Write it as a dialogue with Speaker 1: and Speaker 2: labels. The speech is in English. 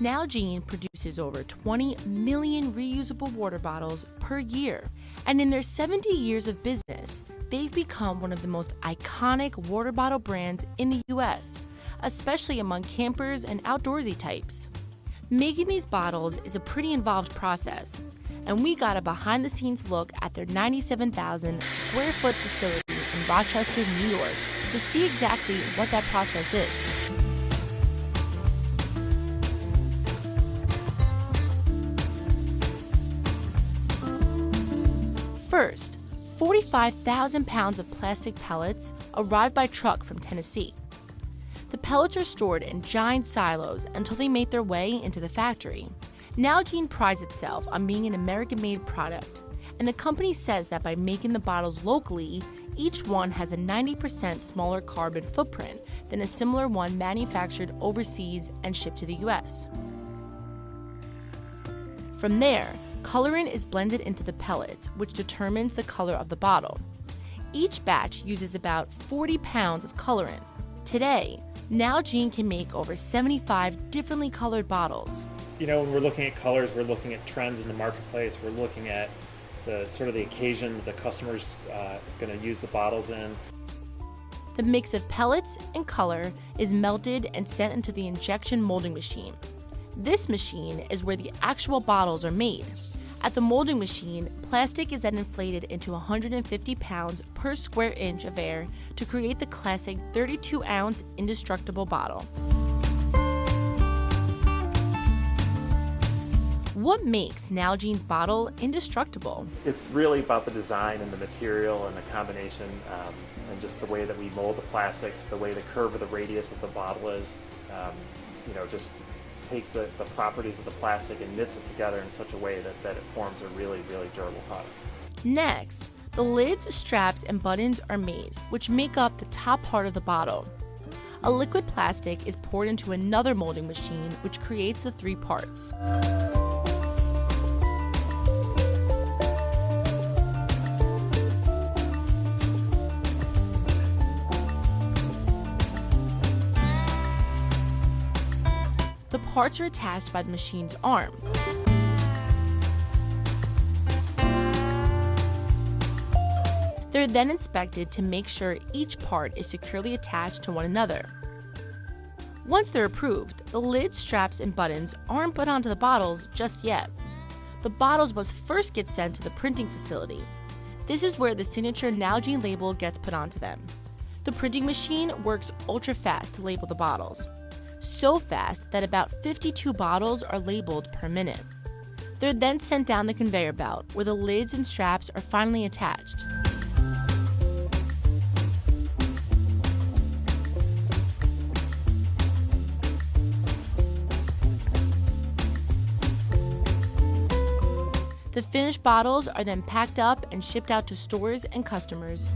Speaker 1: Nalgene produces over 20 million reusable water bottles per year, and in their 70 years of business, they've become one of the most iconic water bottle brands in the US, especially among campers and outdoorsy types. Making these bottles is a pretty involved process, and we got a behind-the-scenes look at their 97,000 square foot facility in Rochester, New York, to see exactly what that process is. First, 45,000 pounds of plastic pellets arrive by truck from Tennessee. The pellets are stored in giant silos until they make their way into the factory. Nalgene prides itself on being an American-made product, and the company says that by making the bottles locally, each one has a 90% smaller carbon footprint than a similar one manufactured overseas and shipped to the US. From there, colorant is blended into the pellets, which determines the color of the bottle. Each batch uses about 40 pounds of colorant. Today, Nalgene can make over 75 differently colored bottles.
Speaker 2: You know, when we're looking at colors, we're looking at trends in the marketplace. We're looking at the sort of the occasion that the customer's going to use the bottles in.
Speaker 1: The mix of pellets and color is melted and sent into the injection molding machine. This machine is where the actual bottles are made. At the molding machine, plastic is then inflated into 150 pounds per square inch of air to create the classic 32-ounce indestructible bottle. What makes Nalgene's bottle indestructible?
Speaker 2: It's really about the design and the material and the combination and just the way that we mold the plastics, the way the curve of the radius of the bottle is, just takes the properties of the plastic and knits it together in such a way that it forms a really, really durable product.
Speaker 1: Next, the lids, straps, and buttons are made, which make up the top part of the bottle. A liquid plastic is poured into another molding machine, which creates the three parts. The parts are attached by the machine's arm. They're then inspected to make sure each part is securely attached to one another. Once they're approved, the lids, straps, and buttons aren't put onto the bottles just yet. The bottles must first get sent to the printing facility. This is where the signature Nalgene label gets put onto them. The printing machine works ultra fast to label the bottles. So fast that about 52 bottles are labeled per minute. They're then sent down the conveyor belt where the lids and straps are finally attached. The finished bottles are then packed up and shipped out to stores and customers.